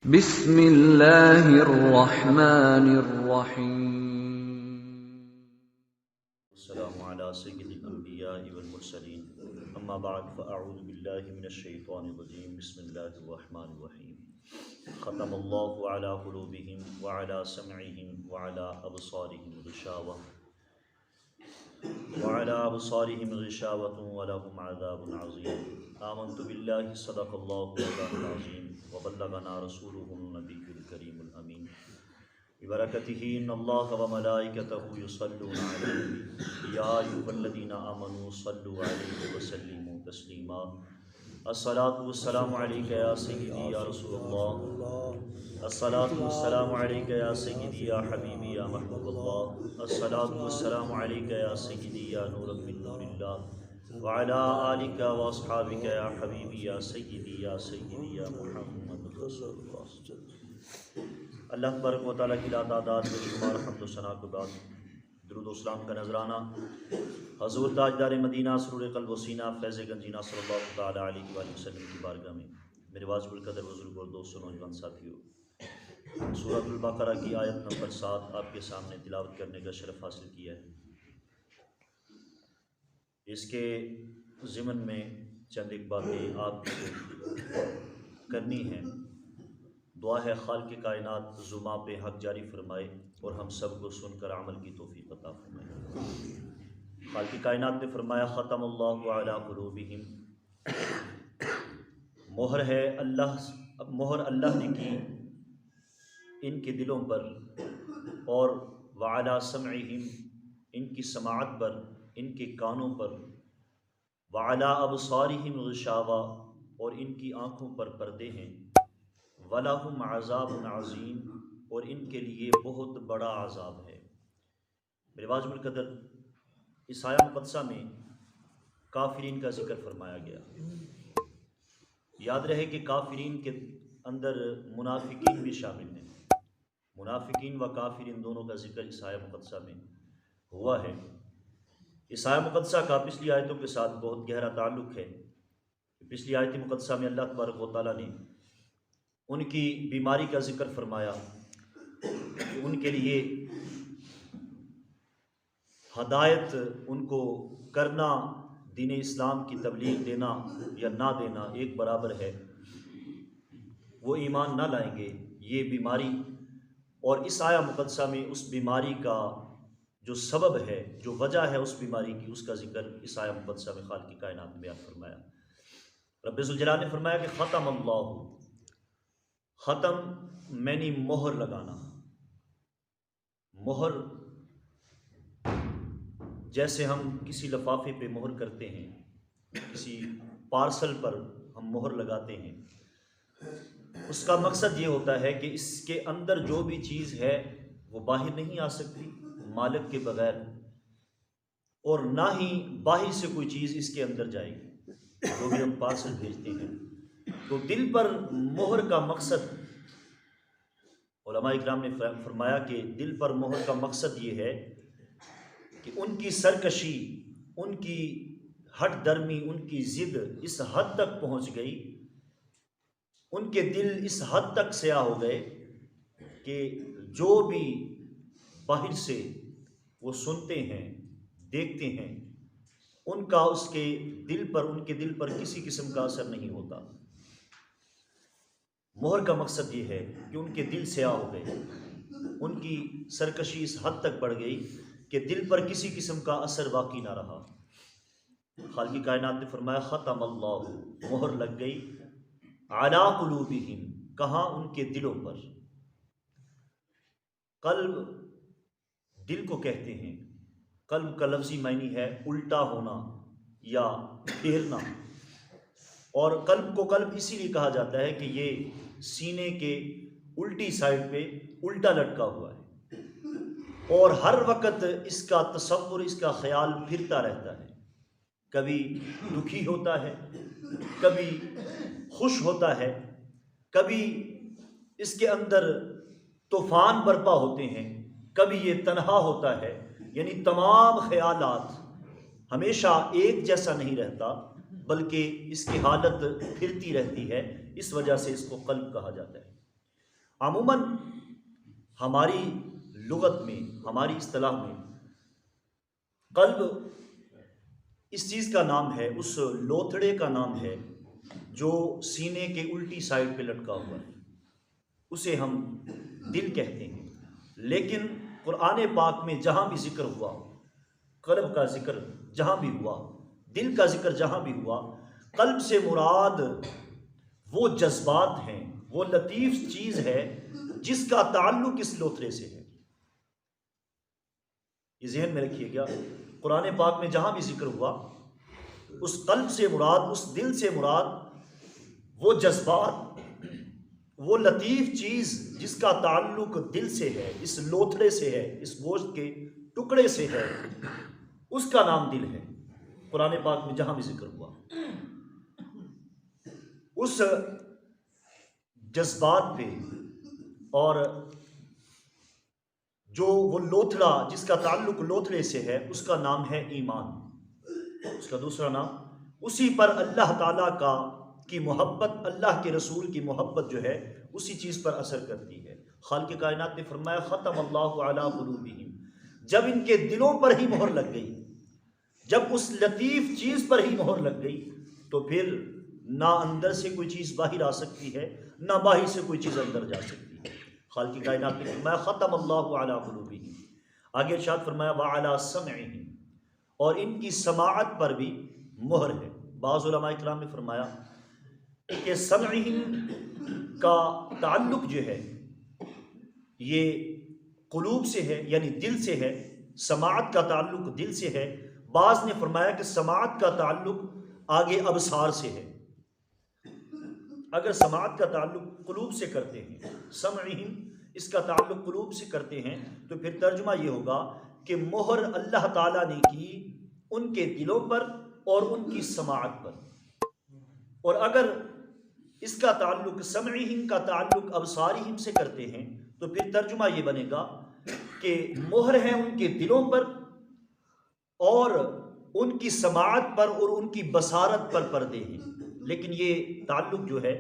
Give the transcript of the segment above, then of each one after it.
بسم اللہ الرحمن الرحیم۔ السلام علی سید الانبیاء والمرسلین، اما بعد فاعوذ باللہ من الشیطان الرجیم، بسم اللہ الرحمن الرحیم۔ ختم اللہ علی قلوبہم وعلی سمعہم وعلی ابصارہم غشاوۃ ولہم عذاب عظیم۔ آمنت باللہ صدق اللہ مولانا العظیم وبلغنا رسولہ النبی الکریم الامین ببرکتہ ان اللہ وملائکتہ یصلون علی النبی یا ایھا الذین آمنوا صلوا علیہ وسلموا تسلیما۔ الصلاۃ والسلام علیک یا سیدی یا رسول اللہ، الصلاۃ والسلام علیک یا سیدی یا حبیبی یا محبوب اللہ، الصلاۃ والسلام علیک یا سیدی یا نور من نور اللہ، وعلی آلک واصحابک یا حبیبی یا سیدی یا محمد رسول اللہ۔ اللہ تبارک و تعالیٰ کی لا تعداد بے شمار حمد و ثنا کے بعد درود و سلام کا نذرانہ حضور تاجدار مدینہ سرور قلب و سینہ فیض گنجینہ صلی اللہ تعالیٰ علیہ وآلہ وسلم کی بارگاہ میں میرے واجب القدر بزرگ اور دوستوں نوجوان ساتھیوں، سورۃ البقرہ کی آیت نمبر 7 آپ کے سامنے تلاوت کرنے کا شرف حاصل کیا ہے۔ اس کے ضمن میں چند ایک باتیں آپ کو کرنی ہیں۔ دعا ہے خالق کائنات زما پہ حق جاری فرمائے اور ہم سب کو سن کر عمل کی توفیق عطا فرمائے۔ خالق کائنات نے فرمایا ختم اللہ علی قلوبہم، مہر اللہ نے کی ان کے دلوں پر، اور وعلی سمعہم ان کی سماعت پر، ان کے کانوں پر، وعلی ابصارہم غشاوہ اور ان کی آنکھوں پر پردے ہیں، وَلَهُمْ عَذَابٌ عَظِيمٌ اور ان کے لیے بہت بڑا عذاب ہے۔ میرے واجب القدر اس آیہ مقدسہ میں کافرین کا ذکر فرمایا گیا۔ یاد رہے کہ کافرین کے اندر منافقین بھی شامل ہیں۔ منافقین و کافرین دونوں کا ذکر اس آیہ مقدسہ میں ہوا ہے۔ اس آیہ مقدسہ کا پچھلی آیتوں کے ساتھ بہت گہرا تعلق ہے۔ پچھلی آیت مقدسہ میں اللہ تبارک و تعالیٰ نے ان کی بیماری کا ذکر فرمایا کہ ان کے لیے ہدایت ان کو کرنا، دین اسلام کی تبلیغ دینا یا نہ دینا ایک برابر ہے، وہ ایمان نہ لائیں گے، یہ بیماری۔ اور اس آیہ مقدسہ میں اس بیماری کا جو سبب ہے، جو وجہ ہے اس بیماری کی، اس کا ذکر اس آیہ مقدسہ میں خالق کائنات نے بیان فرمایا۔ رب ذوالجلال نے فرمایا کہ ختم اللہ، ختم یعنی مہر لگانا۔ مہر جیسے ہم کسی لفافے پہ مہر کرتے ہیں، کسی پارسل پر ہم مہر لگاتے ہیں، اس کا مقصد یہ ہوتا ہے کہ اس کے اندر جو بھی چیز ہے وہ باہر نہیں آ سکتی مالک کے بغیر، اور نہ ہی باہر سے کوئی چیز اس کے اندر جائے گی جو بھی ہم پارسل بھیجتے ہیں۔ تو دل پر مہر کا مقصد، علماء اکرام نے فرمایا کہ دل پر مہر کا مقصد یہ ہے کہ ان کی سرکشی، ان کی ہٹ درمی، ان کی ضد اس حد تک پہنچ گئی، ان کے دل اس حد تک سیاہ ہو گئے کہ جو بھی باہر سے وہ سنتے ہیں، دیکھتے ہیں، ان کا اس کے دل پر، ان کے دل پر کسی قسم کا اثر نہیں ہوتا۔ مہر کا مقصد یہ ہے کہ ان کے دل سیاہ ہو گئے، ان کی سرکشی اس حد تک بڑھ گئی کہ دل پر کسی قسم کا اثر باقی نہ رہا۔ خالق کائنات نے فرمایا ختم اللہ، مہر لگ گئی، علی قلوبہم، کہاں؟ ان کے دلوں پر۔ قلب دل کو کہتے ہیں۔ قلب کا لفظی معنی ہے الٹا ہونا یا پھیرنا، اور قلب کو قلب اسی لیے کہا جاتا ہے کہ یہ سینے کے الٹی سائڈ پہ الٹا لٹکا ہوا ہے، اور ہر وقت اس کا تصور، اس کا خیال پھرتا رہتا ہے۔ کبھی دکھی ہوتا ہے، کبھی خوش ہوتا ہے، کبھی اس کے اندر طوفان برپا ہوتے ہیں، کبھی یہ تنہا ہوتا ہے۔ یعنی تمام خیالات ہمیشہ ایک جیسا نہیں رہتا، بلکہ اس کی حالت پھرتی رہتی ہے، اس وجہ سے اس کو قلب کہا جاتا ہے۔ عموماً ہماری لغت میں، ہماری اصطلاح میں قلب اس چیز کا نام ہے، اس لوتھڑے کا نام ہے جو سینے کے الٹی سائڈ پہ لٹکا ہوا ہے، اسے ہم دل کہتے ہیں۔ لیکن قرآن پاک میں جہاں بھی ذکر ہوا، قلب کا ذکر جہاں بھی ہوا، دل کا ذکر جہاں بھی ہوا، قلب سے مراد وہ جذبات ہیں، وہ لطیف چیز ہے جس کا تعلق اس لوتھڑے سے ہے۔ یہ ذہن میں رکھیے گا، قرآن پاک میں جہاں بھی ذکر ہوا، اس قلب سے مراد، اس دل سے مراد وہ جذبات، وہ لطیف چیز جس کا تعلق دل سے ہے، اس لوتھڑے سے ہے، اس گوشت کے ٹکڑے سے ہے، اس کا نام دل ہے۔ قرآن پاک میں جہاں بھی ذکر ہوا، اس جذبات پہ اور جو وہ لوتھڑا جس کا تعلق لوتھڑے سے ہے، اس کا نام ہے ایمان۔ اس کا دوسرا نام، اسی پر اللہ تعالیٰ کی محبت، اللہ کے رسول کی محبت جو ہے اسی چیز پر اثر کرتی ہے۔ خالق کائنات نے فرمایا ختم اللہ علی قلوبہم، جب ان کے دلوں پر ہی مہر لگ گئی، جب اس لطیف چیز پر ہی مہر لگ گئی، تو پھر نہ اندر سے کوئی چیز باہر آ سکتی ہے، نہ باہر سے کوئی چیز اندر جا سکتی ہے۔ خالق کائنات نے فرمایا ختم اللہ علی قلوبہم، آگے ارشاد فرمایا وعلی سمعہم، اور ان کی سماعت پر بھی مہر ہے۔ بعض علماء کرام نے فرمایا کہ سمعہم کا تعلق جو ہے یہ قلوب سے ہے، یعنی دل سے ہے، سماعت کا تعلق دل سے ہے۔ بعض نے فرمایا کہ سماعت کا تعلق آگے ابصار سے ہے۔ اگر سماعت کا تعلق قلوب سے کرتے ہیں، سمعہم اس کا تعلق قلوب سے کرتے ہیں، تو پھر ترجمہ یہ ہوگا کہ مہر اللہ تعالیٰ نے کی ان کے دلوں پر اور ان کی سماعت پر۔ اور اگر اس کا تعلق سمعہم کا تعلق ابصارہم سے کرتے ہیں، تو پھر ترجمہ یہ بنے گا کہ مہر ہے ان کے دلوں پر اور ان کی سماعت پر اور ان کی بصارت پر پردے ہیں۔ لیکن یہ تعلق جو ہے،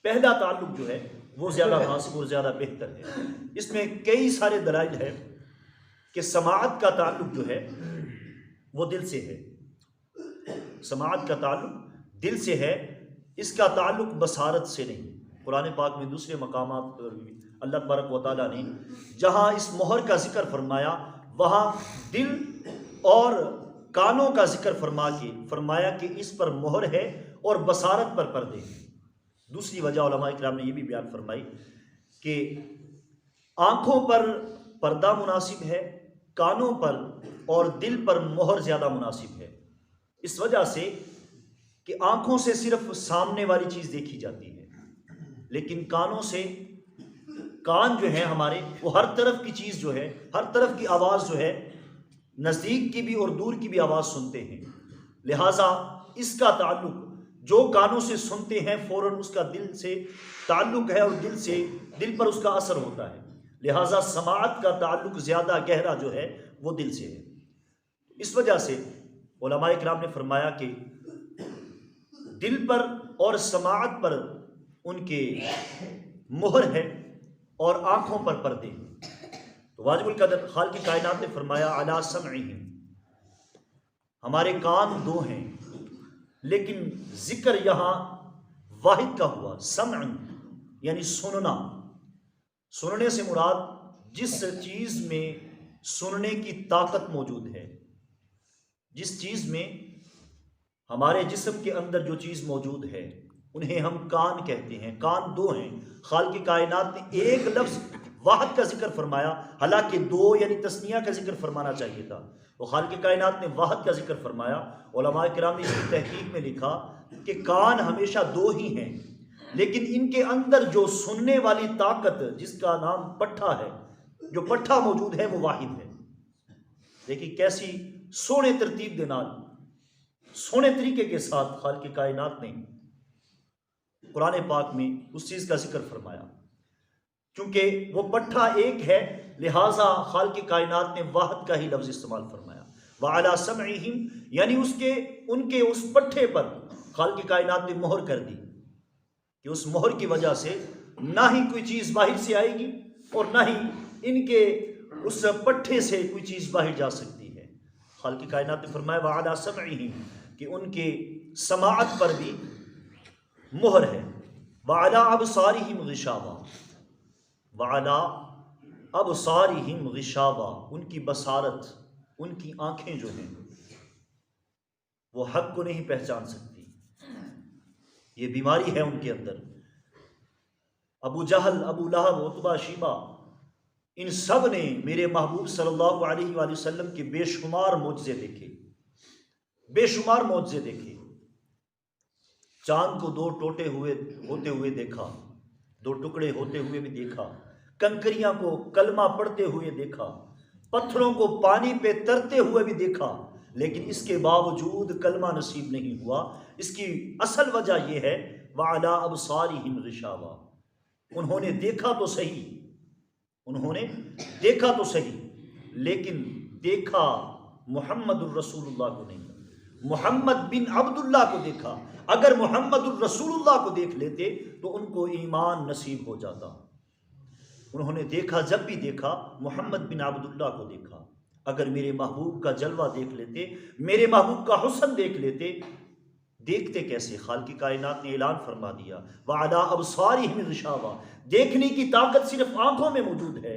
پہلا تعلق جو ہے وہ زیادہ مناسب اور زیادہ بہتر ہے۔ اس میں کئی سارے دلائل ہیں کہ سماعت کا تعلق جو ہے وہ دل سے ہے، سماعت کا تعلق دل سے ہے، اس کا تعلق بصارت سے نہیں۔ قرآن پاک میں دوسرے مقامات پر بھی اللہ تبارک و تعالیٰ نے جہاں اس مہر کا ذکر فرمایا، وہاں دل اور کانوں کا ذکر فرمایا کہ اس پر مہر ہے اور بصارت پر پردے ہیں۔ دوسری وجہ علماء کرام نے یہ بھی بیان فرمائی کہ آنکھوں پر پردہ مناسب ہے، کانوں پر اور دل پر مہر زیادہ مناسب ہے، اس وجہ سے کہ آنکھوں سے صرف سامنے والی چیز دیکھی جاتی ہے، لیکن کانوں سے، کان جو ہیں ہمارے، وہ ہر طرف کی چیز جو ہے، ہر طرف کی آواز جو ہے، نزدیک کی بھی اور دور کی بھی آواز سنتے ہیں۔ لہٰذا اس کا تعلق جو کانوں سے سنتے ہیں فوراً اس کا دل سے تعلق ہے اور دل پر اس کا اثر ہوتا ہے۔ لہٰذا سماعت کا تعلق زیادہ گہرا جو ہے وہ دل سے ہے۔ اس وجہ سے علماء کرام نے فرمایا کہ دل پر اور سماعت پر ان کے مہر ہے اور آنکھوں پر پردے ہیں۔ تو واجب القدر خالق کائنات نے فرمایا علی سمعہم، ہمارے کان دو ہیں، لیکن ذکر یہاں واحد کا ہوا، سمع یعنی سننا۔ سننے سے مراد جس چیز میں سننے کی طاقت موجود ہے، جس چیز میں ہمارے جسم کے اندر جو چیز موجود ہے انہیں ہم کان کہتے ہیں۔ کان دو ہیں۔ خالق کائنات نے ایک لفظ واحد کا ذکر فرمایا، حالانکہ دو یعنی تثنیہ کا ذکر فرمانا چاہیے تھا، وہ خالق کائنات نے واحد کا ذکر فرمایا۔ علماء کرام نے اس کی تحقیق میں لکھا کہ کان ہمیشہ دو ہی ہیں، لیکن ان کے اندر جو سننے والی طاقت جس کا نام پٹھا ہے، جو پٹھا موجود ہے وہ واحد ہے۔ دیکھیے کیسی سونے ترتیب دے نال، سونے طریقے کے ساتھ خالق کائنات نے قرآن پاک میں اس چیز کا ذکر فرمایا۔ چونکہ وہ پٹھا ایک ہے، لہٰذا خالق کائنات نے واحد کا ہی لفظ استعمال فرمایا۔ وعلی سمعہم یعنی ان کے اس پٹھے پر خالق کائنات نے مہر کر دی کہ اس مہر کی وجہ سے نہ ہی کوئی چیز باہر سے آئے گی اور نہ ہی ان کے اس پٹھے سے کوئی چیز باہر جا سکتی ہے۔ خالق کائنات نے فرمایا وعلی سمعہم کہ ان کے سماعت پر بھی مہر ہے، وعلی ابصارہم غشاوہ، وعلی ابصارہم غشاوہ ان کی بصارت، ان کی آنکھیں جو ہیں وہ حق کو نہیں پہچان سکتی، یہ بیماری ہے ان کے اندر۔ ابو جہل، ابو لہب، عتبہ، شیبہ، ان سب نے میرے محبوب صلی اللہ علیہ وآلہ وسلم کے بے شمار معجزے دیکھے، بے شمار معجزے دیکھے۔ چاند کو دو ٹوٹے ہوتے ہوئے دیکھا، دو ٹکڑے ہوتے ہوئے بھی دیکھا، کنکریاں کو کلمہ پڑھتے ہوئے دیکھا، پتھروں کو پانی پہ ترتے ہوئے بھی دیکھا، لیکن اس کے باوجود کلمہ نصیب نہیں ہوا۔ اس کی اصل وجہ یہ ہے وعلی ابصارہم غشاوہ، انہوں نے دیکھا تو صحیح، انہوں نے دیکھا تو صحیح، لیکن دیکھا محمد الرسول اللہ کو نہیں، محمد بن عبداللہ کو دیکھا۔ اگر محمد الرسول اللہ کو دیکھ لیتے تو ان کو ایمان نصیب ہو جاتا۔ انہوں نے دیکھا، جب بھی دیکھا محمد بن عبداللہ کو دیکھا۔ اگر میرے محبوب کا جلوہ دیکھ لیتے، میرے محبوب کا حسن دیکھ لیتے، دیکھتے کیسے؟ خالق کائنات نے اعلان فرما دیا وعلی ابصارہم غشاوہ، دیکھنے کی طاقت صرف آنکھوں میں موجود ہے۔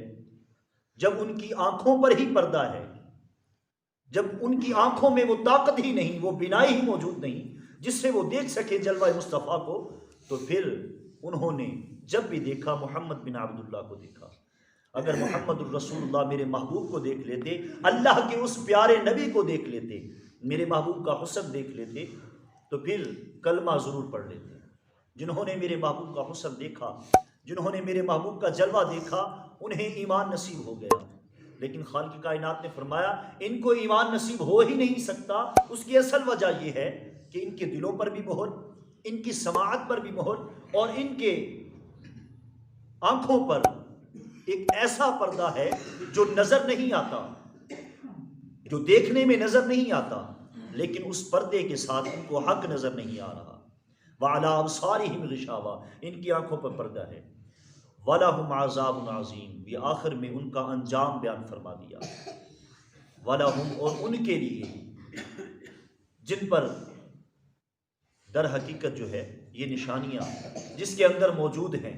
جب ان کی آنکھوں پر ہی پردہ ہے، جب ان کی آنکھوں میں وہ طاقت ہی نہیں، وہ بینائی ہی موجود نہیں جس سے وہ دیکھ سکے جلوہ مصطفیٰ کو، تو پھر انہوں نے جب بھی دیکھا محمد بن عبداللہ کو دیکھا۔ اگر محمد الرسول اللہ میرے محبوب کو دیکھ لیتے، اللہ کے اس پیارے نبی کو دیکھ لیتے، میرے محبوب کا حسن دیکھ لیتے، تو پھر کلمہ ضرور پڑھ لیتے۔ جنہوں نے میرے محبوب کا حسن دیکھا، جنہوں نے میرے محبوب کا جلوہ دیکھا، انہیں ایمان نصیب ہو گیا۔ لیکن خالق کائنات نے فرمایا ان کو ایمان نصیب ہو ہی نہیں سکتا۔ اس کی اصل وجہ یہ ہے کہ ان کے دلوں پر بھی مہر، ان کی سماعت پر بھی مہر، اور ان کے آنکھوں پر ایک ایسا پردہ ہے جو نظر نہیں آتا، جو دیکھنے میں نظر نہیں آتا، لیکن اس پردے کے ساتھ ان کو حق نظر نہیں آ رہا۔ وعلی ابصارہم غشاوہ، ان کی آنکھوں پر پردہ ہے۔ وَلَهُمْ عَذَابٌ عَظِيمٌ، یہ آخر میں ان کا انجام بیان فرما دیا۔ وَلَهُمْ، اور ان کے لیے جن پر در حقیقت جو ہے یہ نشانیاں جس کے اندر موجود ہیں،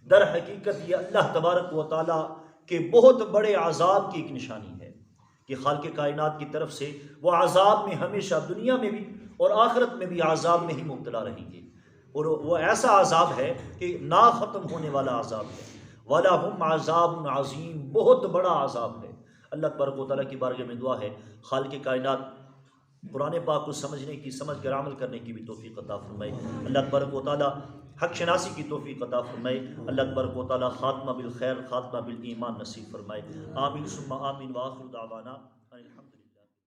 در حقیقت یہ اللہ تبارک و تعالیٰ کے بہت بڑے عذاب کی ایک نشانی ہے کہ خالق کائنات کی طرف سے وہ عذاب میں ہمیشہ دنیا میں بھی اور آخرت میں بھی عذاب میں ہی مبتلا رہیں گے، اور وہ ایسا عذاب ہے کہ نا ختم ہونے والا عذاب ہے۔ وَلَهُمْ عَذَابٌ عَظِيمٌ، بہت بڑا عذاب ہے۔ اللہ تبارک و تعالیٰ کی بارگاہ میں دعا ہے خالق کائنات قرآن پاک کو سمجھنے کی، سمجھ کر عمل کرنے کی بھی توفیق عطا فرمائے۔ اللہ تبارک و تعالیٰ حق شناسی کی توفیق عطا فرمائے۔ اللہ تبارک و تعالیٰ خاتمہ بالخیر، خاتمہ بالایمان نصیب فرمائے۔ آمین ثم آمین، وآخر دعوانا ان الحمد